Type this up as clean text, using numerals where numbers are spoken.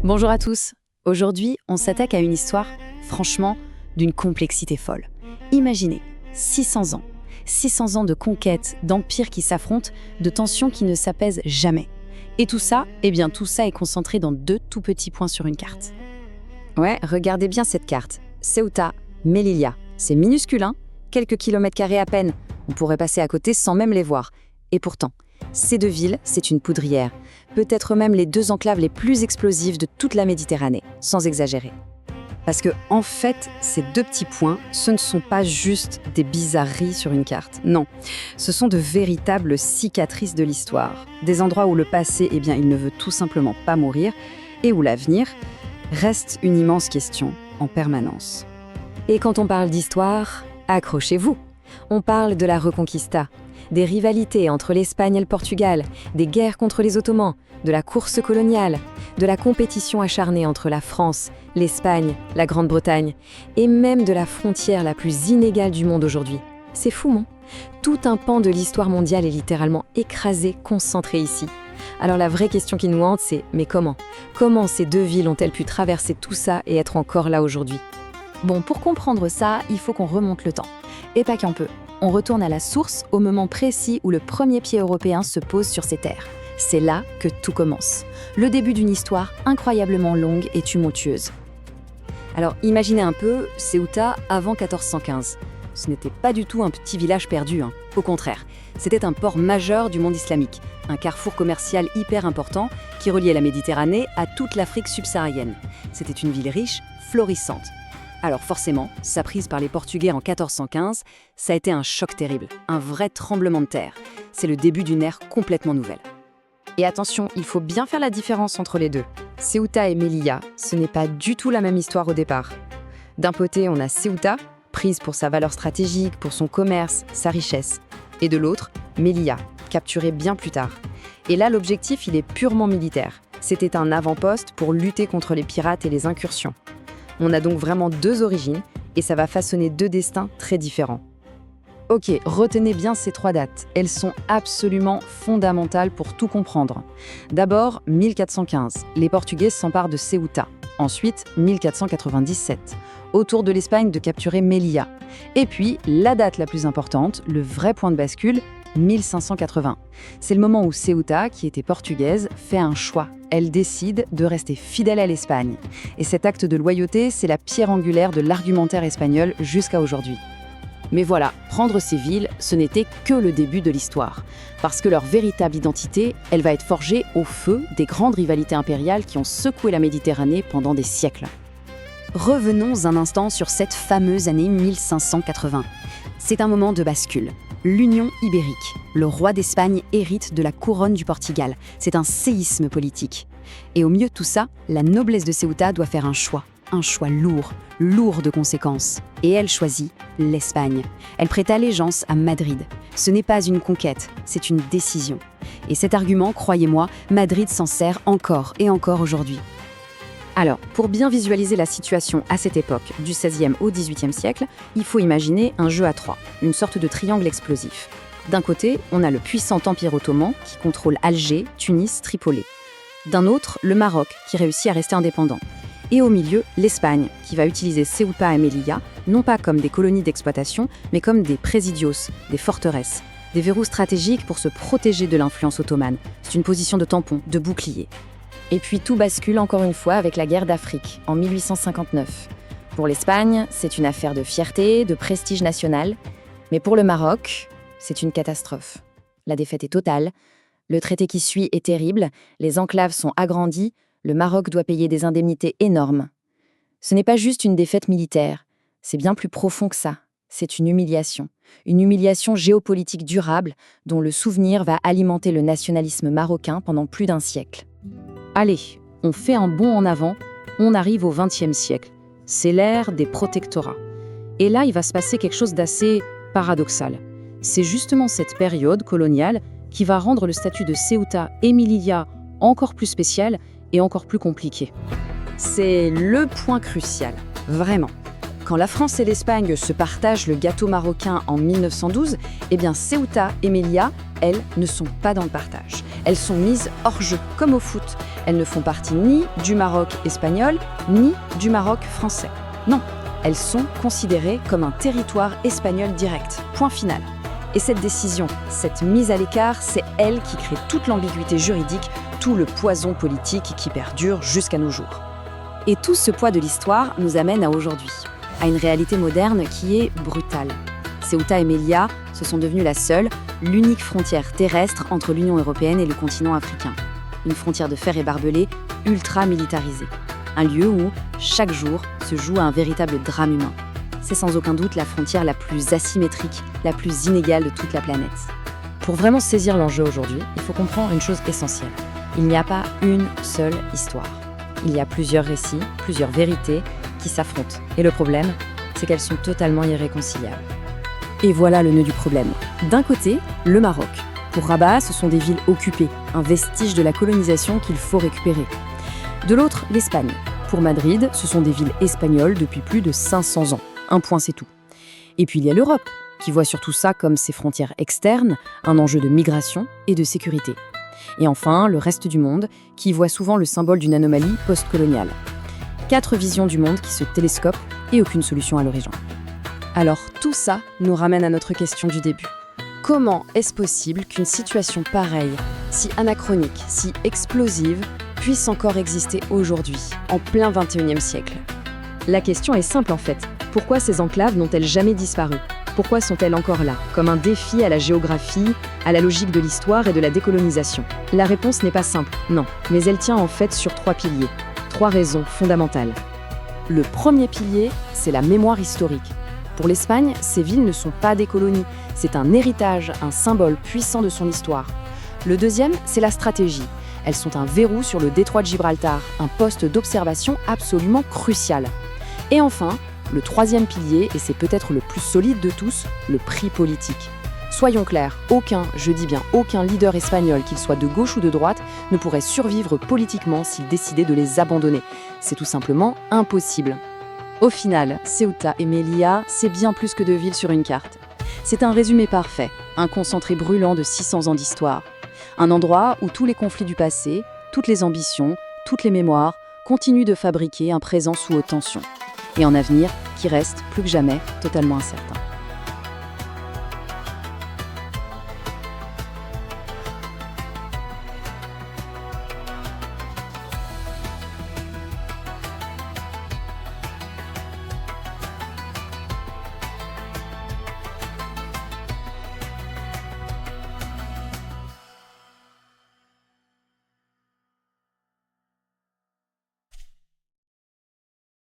Bonjour à tous. Aujourd'hui, on s'attaque à une histoire, franchement, d'une complexité folle. Imaginez, 600 ans. 600 ans de conquête, d'empires qui s'affrontent, de tensions qui ne s'apaisent jamais. Et tout ça, tout ça est concentré dans 2 tout petits points sur une carte. Ouais, regardez bien cette carte. Ceuta, Melilla. C'est minuscule, hein ? Quelques kilomètres carrés à peine. On pourrait passer à côté sans même les voir. Et pourtant, ces 2 villes, c'est une poudrière. Peut-être même les 2 enclaves les plus explosives de toute la Méditerranée, sans exagérer. Parce que, en fait, ces 2 petits points, ce ne sont pas juste des bizarreries sur une carte. Non, ce sont de véritables cicatrices de l'histoire. Des endroits où le passé, il ne veut tout simplement pas mourir, et où l'avenir reste une immense question en permanence. Et quand on parle d'histoire, accrochez-vous. On parle de la Reconquista, des rivalités entre l'Espagne et le Portugal, des guerres contre les Ottomans, de la course coloniale, de la compétition acharnée entre la France, l'Espagne, la Grande-Bretagne, et même de la frontière la plus inégale du monde aujourd'hui. C'est fou, non ? Tout un pan de l'histoire mondiale est littéralement écrasé, concentré ici. Alors la vraie question qui nous hante, c'est mais comment ? Comment ces 2 villes ont-elles pu traverser tout ça et être encore là aujourd'hui ? Bon, pour comprendre ça, il faut qu'on remonte le temps. Et pas qu'un peu. On retourne à la source, au moment précis où le premier pied européen se pose sur ces terres. C'est là que tout commence. Le début d'une histoire incroyablement longue et tumultueuse. Alors imaginez un peu Ceuta avant 1415. Ce n'était pas du tout un petit village perdu, hein. Au contraire, c'était un port majeur du monde islamique, un carrefour commercial hyper important qui reliait la Méditerranée à toute l'Afrique subsaharienne. C'était une ville riche, florissante. Alors forcément, sa prise par les Portugais en 1415, ça a été un choc terrible, un vrai tremblement de terre. C'est le début d'une ère complètement nouvelle. Et attention, il faut bien faire la différence entre les 2. Ceuta et Melilla, ce n'est pas du tout la même histoire au départ. D'un côté, on a Ceuta, prise pour sa valeur stratégique, pour son commerce, sa richesse. Et de l'autre, Melilla, capturée bien plus tard. Et là, l'objectif, il est purement militaire. C'était un avant-poste pour lutter contre les pirates et les incursions. On a donc vraiment 2 origines, et ça va façonner 2 destins très différents. Ok, retenez bien ces 3 dates. Elles sont absolument fondamentales pour tout comprendre. D'abord, 1415. Les Portugais s'emparent de Ceuta. Ensuite, 1497. Autour de l'Espagne de capturer Melilla. Et puis, la date la plus importante, le vrai point de bascule, 1580. C'est le moment où Ceuta, qui était portugaise, fait un choix. Elle décide de rester fidèle à l'Espagne. Et cet acte de loyauté, c'est la pierre angulaire de l'argumentaire espagnol jusqu'à aujourd'hui. Mais voilà, prendre ces villes, ce n'était que le début de l'histoire. Parce que leur véritable identité, elle va être forgée au feu des grandes rivalités impériales qui ont secoué la Méditerranée pendant des siècles. Revenons un instant sur cette fameuse année 1580. C'est un moment de bascule. L'Union ibérique. Le roi d'Espagne hérite de la couronne du Portugal. C'est un séisme politique. Et au milieu de tout ça, la noblesse de Ceuta doit faire un choix lourd, lourd de conséquences. Et elle choisit l'Espagne. Elle prête allégeance à Madrid. Ce n'est pas une conquête, c'est une décision. Et cet argument, croyez-moi, Madrid s'en sert encore et encore aujourd'hui. Alors, pour bien visualiser la situation à cette époque, du XVIe au XVIIIe siècle, il faut imaginer un jeu à 3, une sorte de triangle explosif. D'un côté, on a le puissant Empire ottoman qui contrôle Alger, Tunis, Tripoli. D'un autre, le Maroc qui réussit à rester indépendant. Et au milieu, l'Espagne qui va utiliser Ceuta et Melilla, non pas comme des colonies d'exploitation, mais comme des presidios, des forteresses, des verrous stratégiques pour se protéger de l'influence ottomane. C'est une position de tampon, de bouclier. Et puis tout bascule encore une fois avec la guerre d'Afrique, en 1859. Pour l'Espagne, c'est une affaire de fierté, de prestige national. Mais pour le Maroc, c'est une catastrophe. La défaite est totale, le traité qui suit est terrible, les enclaves sont agrandies, le Maroc doit payer des indemnités énormes. Ce n'est pas juste une défaite militaire, c'est bien plus profond que ça. C'est une humiliation géopolitique durable dont le souvenir va alimenter le nationalisme marocain pendant plus d'1 siècle. Allez, on fait un bond en avant, on arrive au XXe siècle. C'est l'ère des protectorats. Et là, il va se passer quelque chose d'assez paradoxal. C'est justement cette période coloniale qui va rendre le statut de Ceuta et Melilla encore plus spécial et encore plus compliqué. C'est le point crucial, vraiment. Quand la France et l'Espagne se partagent le gâteau marocain en 1912, Ceuta et Melilla, elles, ne sont pas dans le partage. Elles sont mises hors jeu, comme au foot. Elles ne font partie ni du Maroc espagnol, ni du Maroc français. Non, elles sont considérées comme un territoire espagnol direct. Point final. Et cette décision, cette mise à l'écart, c'est elle qui crée toute l'ambiguïté juridique, tout le poison politique qui perdure jusqu'à nos jours. Et tout ce poids de l'histoire nous amène à aujourd'hui, à une réalité moderne qui est brutale. Ceuta et Melilla, ce sont devenus la seule, l'unique frontière terrestre entre l'Union européenne et le continent africain. Une frontière de fer et barbelé, ultra militarisée. Un lieu où, chaque jour, se joue un véritable drame humain. C'est sans aucun doute la frontière la plus asymétrique, la plus inégale de toute la planète. Pour vraiment saisir l'enjeu aujourd'hui, il faut comprendre une chose essentielle. Il n'y a pas une seule histoire. Il y a plusieurs récits, plusieurs vérités qui s'affrontent. Et le problème, c'est qu'elles sont totalement irréconciliables. Et voilà le nœud du problème. D'un côté, le Maroc. Pour Rabat, ce sont des villes occupées, un vestige de la colonisation qu'il faut récupérer. De l'autre, l'Espagne. Pour Madrid, ce sont des villes espagnoles depuis plus de 500 ans. Un point, c'est tout. Et puis il y a l'Europe, qui voit surtout ça comme ses frontières externes, un enjeu de migration et de sécurité. Et enfin, le reste du monde, qui voit souvent le symbole d'une anomalie post-coloniale. 4 visions du monde qui se télescopent et aucune solution à l'horizon. Alors tout ça nous ramène à notre question du début. Comment est-ce possible qu'une situation pareille, si anachronique, si explosive, puisse encore exister aujourd'hui, en plein XXIe siècle? La question est simple en fait. Pourquoi ces enclaves n'ont-elles jamais disparu? Pourquoi sont-elles encore là, comme un défi à la géographie, à la logique de l'histoire et de la décolonisation? La réponse n'est pas simple, non, mais elle tient en fait sur 3 piliers, 3 raisons fondamentales. Le premier pilier, c'est la mémoire historique. Pour l'Espagne, ces villes ne sont pas des colonies, c'est un héritage, un symbole puissant de son histoire. Le deuxième, c'est la stratégie. Elles sont un verrou sur le détroit de Gibraltar, un poste d'observation absolument crucial. Et enfin, le troisième pilier, et c'est peut-être le plus solide de tous, le prix politique. Soyons clairs, je dis bien aucun leader espagnol, qu'il soit de gauche ou de droite, ne pourrait survivre politiquement s'il décidait de les abandonner. C'est tout simplement impossible. Au final, Ceuta et Melilla, c'est bien plus que 2 villes sur une carte. C'est un résumé parfait, un concentré brûlant de 600 ans d'histoire. Un endroit où tous les conflits du passé, toutes les ambitions, toutes les mémoires continuent de fabriquer un présent sous haute tension. Et un avenir qui reste, plus que jamais, totalement incertain.